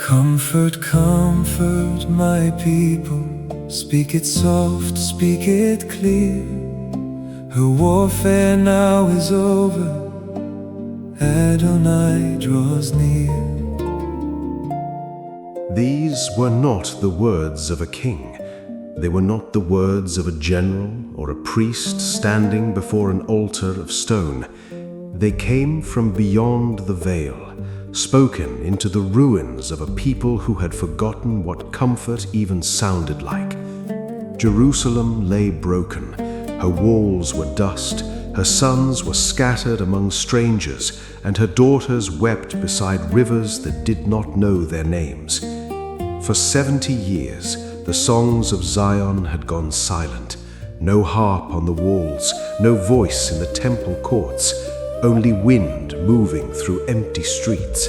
Comfort, comfort my people. Speak it soft, speak it clear. Her warfare now is over. Adonai draws near. These were not the words of a king. They were not the words of a general or a priest standing before an altar of stone. They came from beyond the veil, spoken into the ruins of a people who had forgotten what comfort even sounded like. Jerusalem lay broken. Her walls were dust. Her sons were scattered among strangers, and her daughters wept beside rivers that did not know their names. For 70 years, the songs of Zion had gone silent. No harp on the walls, no voice in the temple courts, only wind moving through empty streets.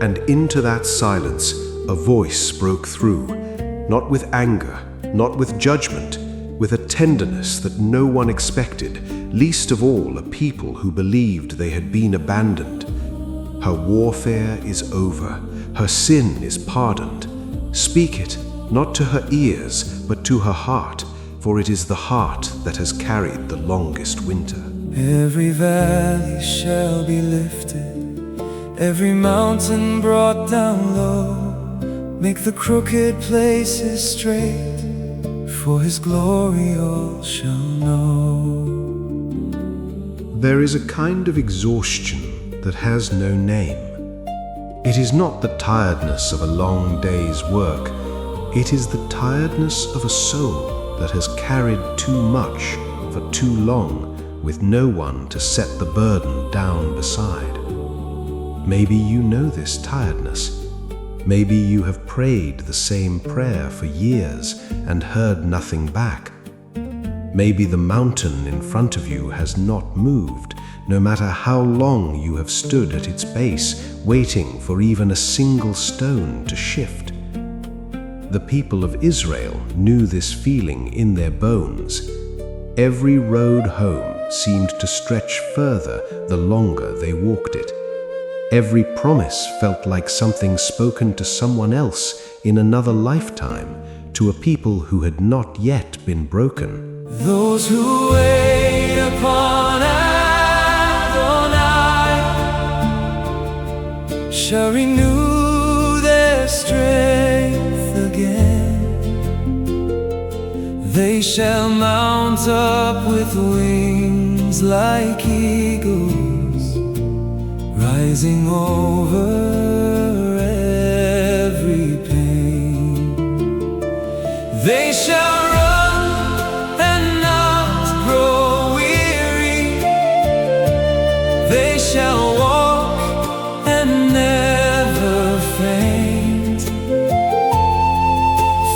And into that silence, a voice broke through, not with anger, not with judgment, with a tenderness that no one expected, least of all a people who believed they had been abandoned. Her warfare is over. Her sin is pardoned. Speak it, not to her ears, but to her heart, for it is the heart that has carried the longest winter. Every valley shall be lifted, every mountain brought down low. Make the crooked places straight, for His glory all shall know. There is a kind of exhaustion that has no name. It is not the tiredness of a long day's work. It is the tiredness of a soul that has carried too much for too long, with no one to set the burden down beside. Maybe you know this tiredness. Maybe you have prayed the same prayer for years and heard nothing back. Maybe the mountain in front of you has not moved, no matter how long you have stood at its base, waiting for even a single stone to shift. The people of Israel knew this feeling in their bones. Every road home seemed to stretch further the longer they walked it. Every promise felt like something spoken to someone else in another lifetime, to a people who had not yet been broken. Those who wait upon Adonai shall renew their strength again. They shall mount up with wings like eagles, rising over every pain. They shall run and not grow weary. They shall walk and never faint.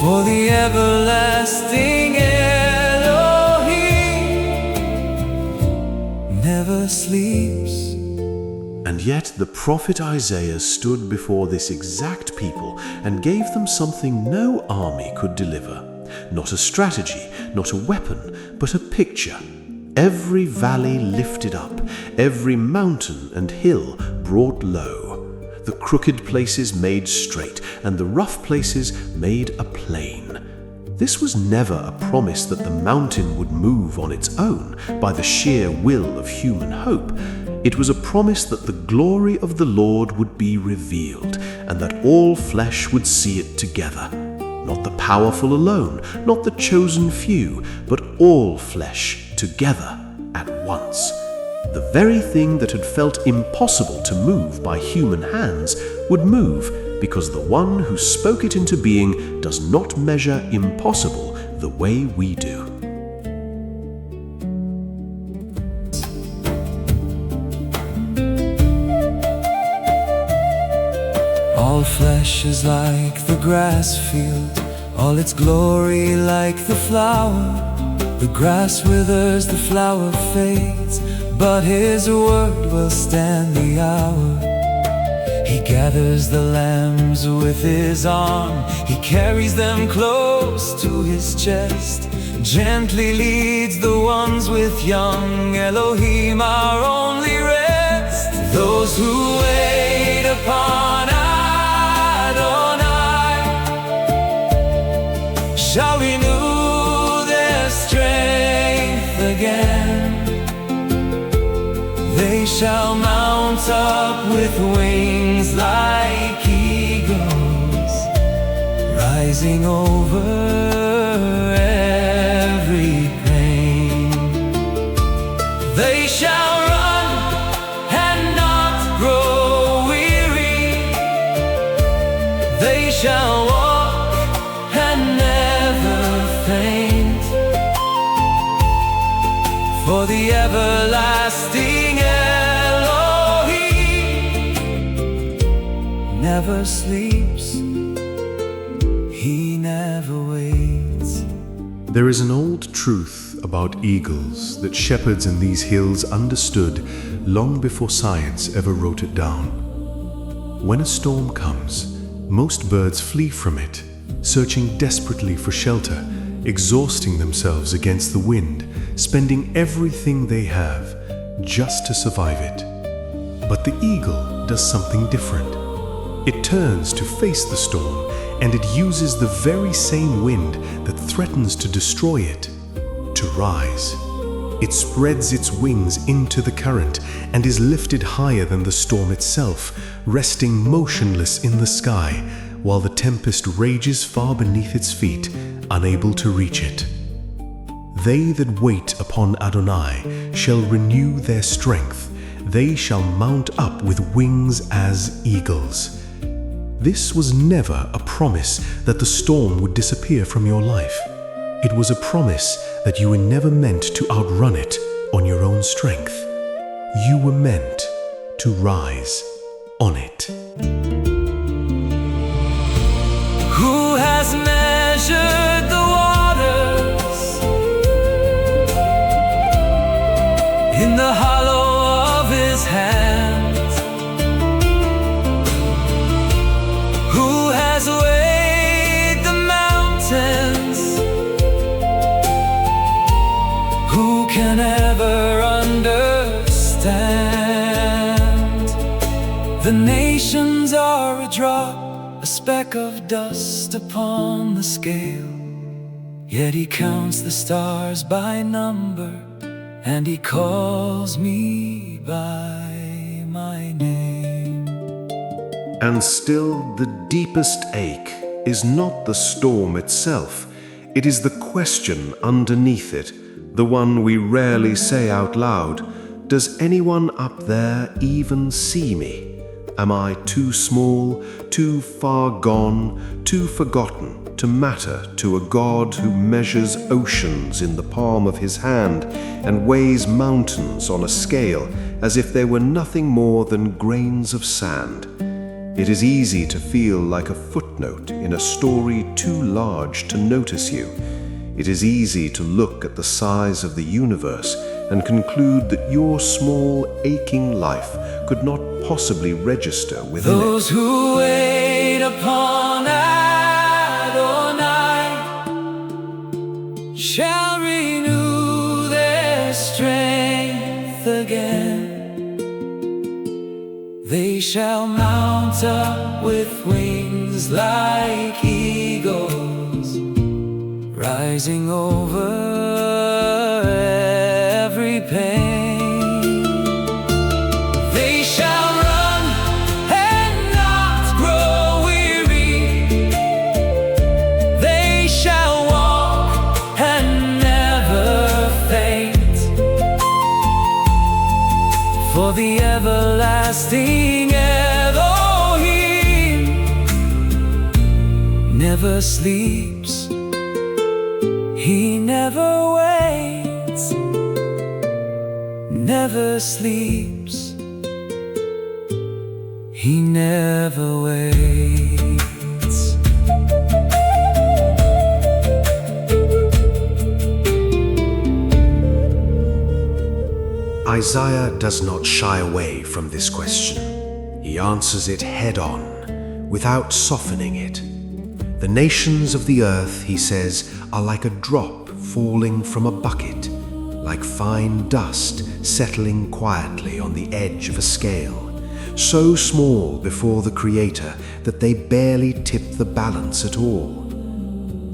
For the everlasting never sleeps. And yet the prophet Isaiah stood before this exact people and gave them something no army could deliver. Not a strategy, not a weapon, but a picture. Every valley lifted up, every mountain and hill brought low, the crooked places made straight, and the rough places made a plain. This was never a promise that the mountain would move on its own by the sheer will of human hope. It was a promise that the glory of the Lord would be revealed, and that all flesh would see it together. Not the powerful alone, not the chosen few, but all flesh together at once. The very thing that had felt impossible to move by human hands would move, because the one who spoke it into being does not measure impossible the way we do. All flesh is like the grass field, all its glory like the flower. The grass withers, the flower fades, but His word will stand the hour. He gathers the lambs with His arm, He carries them close to His chest, gently leads the ones with young. Elohim, our only rest. Those who wait upon Adonai mount up with wings like eagles, rising over every pain. They shall run and not grow weary. They shall walk and never faint. For the everlasting Elohim never sleeps, he never waits. There is an old truth about eagles that shepherds in these hills understood long before science ever wrote it down. When a storm comes, most birds flee from it, searching desperately for shelter, exhausting themselves against the wind, spending everything they have just to survive it. But the eagle does something different. It turns to face the storm, and it uses the very same wind that threatens to destroy it to rise. It spreads its wings into the current and is lifted higher than the storm itself, resting motionless in the sky while the tempest rages far beneath its feet, unable to reach it. They that wait upon Adonai shall renew their strength. They shall mount up with wings as eagles. This was never a promise that the storm would disappear from your life. It was a promise that you were never meant to outrun it on your own strength. You were meant to rise on it. Who has measured the waters in the hollow of his hand? Who has weighed the mountains? Who can ever understand? The nations are a drop, a speck of dust upon the scale. Yet he counts the stars by number, and he calls me by my name. And still the deepest ache is not the storm itself. It is the question underneath it, the one we rarely say out loud. Does anyone up there even see me? Am I too small, too far gone, too forgotten to matter to a God who measures oceans in the palm of his hand and weighs mountains on a scale as if they were nothing more than grains of sand? It is easy to feel like a footnote in a story too large to notice you. It is easy to look at the size of the universe and conclude that your small, aching life could not possibly register within it. Those who wait upon Adonai shall renew their strength again. They shall mount up with wings like eagles, rising over every pain. They shall run and not grow weary. They shall walk and never faint. For the everlasting Elohim never sleeps, he never waits, never sleeps, he never waits. Isaiah does not shy away from this question. He answers it head on, without softening it. The nations of the earth, he says, are like a drop falling from a bucket, like fine dust settling quietly on the edge of a scale, so small before the Creator that they barely tip the balance at all.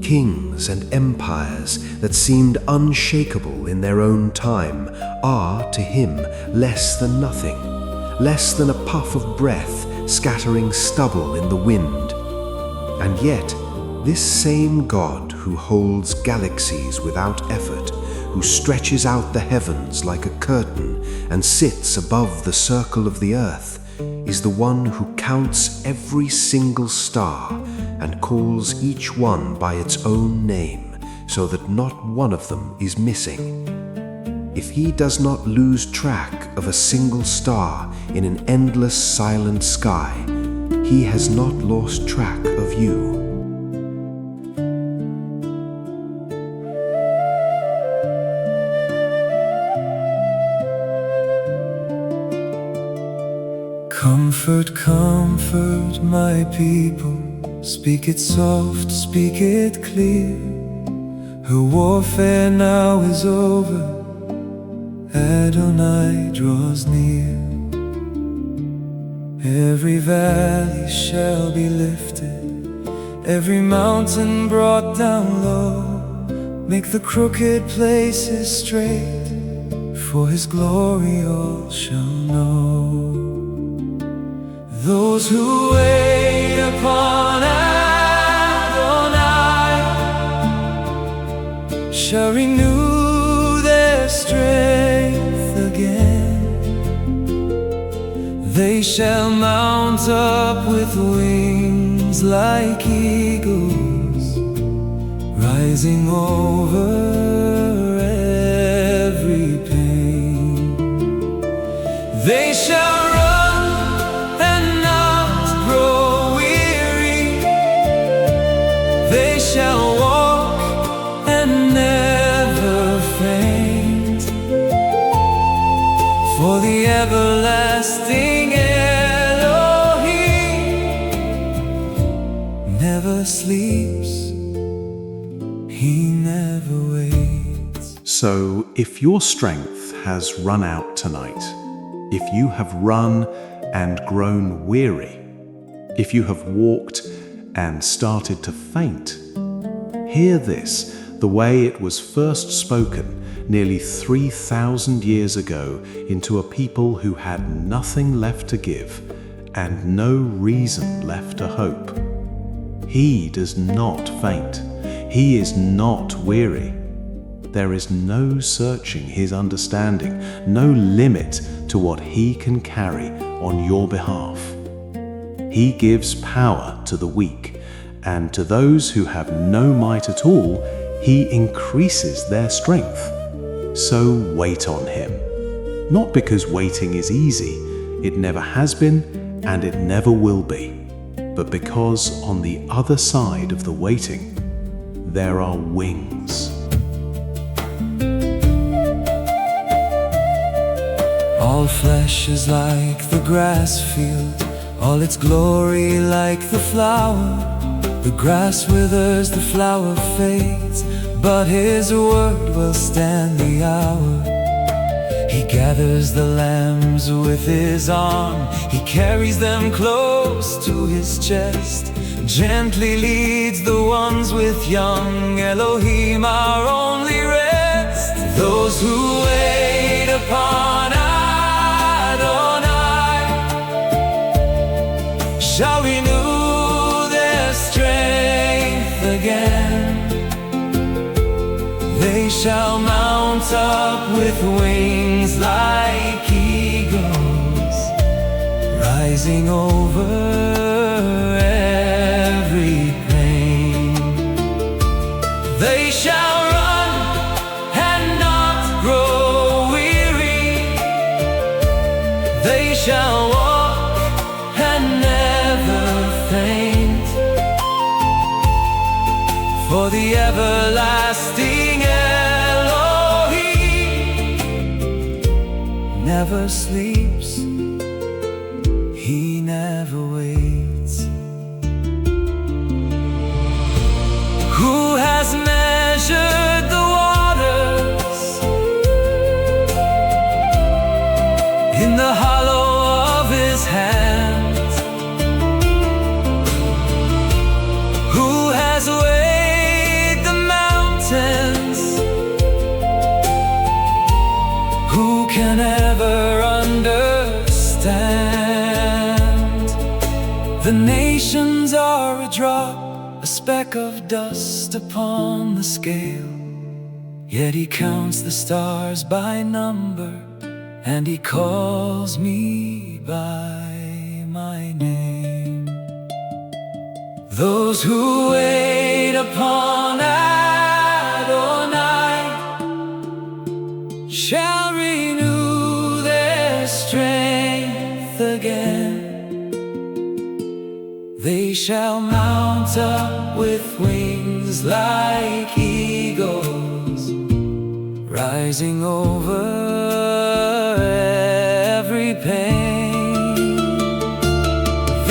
Kings and empires that seemed unshakable in their own time are, to him, less than nothing, less than a puff of breath scattering stubble in the wind. And yet, this same God who holds galaxies without effort, who stretches out the heavens like a curtain and sits above the circle of the earth, is the one who counts every single star and calls each one by its own name, so that not one of them is missing. If he does not lose track of a single star in an endless silent sky, he has not lost track of you. Comfort, comfort my people. Speak it soft, speak it clear. Her warfare now is over. Adonai draws near. Every valley shall be lifted, every mountain brought down low. Make the crooked places straight, for his glory all shall know. Those who wait upon Adonai shall renew their strength again. They shall mount up with wings like eagles, rising over every pain. They shall shall walk and never faint, for the everlasting Elohim never sleeps, he never waits. So if your strength has run out tonight, if you have run and grown weary, if you have walked and started to faint, hear this, the way it was first spoken nearly 3,000 years ago into a people who had nothing left to give and no reason left to hope. He does not faint. He is not weary. There is no searching his understanding, no limit to what he can carry on your behalf. He gives power to the weak, and to those who have no might at all, he increases their strength. So wait on him. Not because waiting is easy, it never has been and it never will be, but because on the other side of the waiting, there are wings. All flesh is like the grass field, all its glory like the flower. The grass withers, the flower fades, but his word will stand the hour. He gathers the lambs with his arm, he carries them close to his chest, gently leads the ones with young. Elohim, our only rest. Those who wait upon Adonai shall renew their strength again. They shall mount up with wings like eagles, rising over every pain. They shall run and not grow weary. They shall walk and never faint, for the everlasting Elohim never sleeps, he never waits. Who has measured the waters in the hollow of his hand? Who has weighed the mountains? Who can ever understand nations are a drop, a speck of dust upon the scale. Yet he counts the stars by number, and he calls me by my name. Those who wait upon Adonai shall renew their strength again. They shall mount up with wings like eagles, rising over every pain.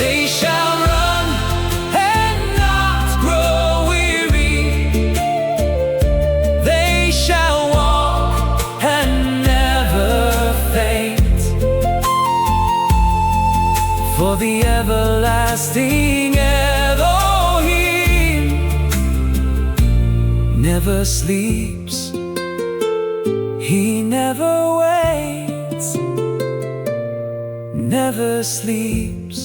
They shall run and not grow weary. They shall walk and never faint. For the everlasting Elohim never sleeps. He never waits, never sleeps.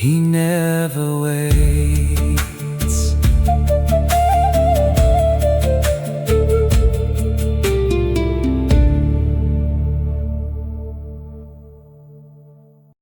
He never waits.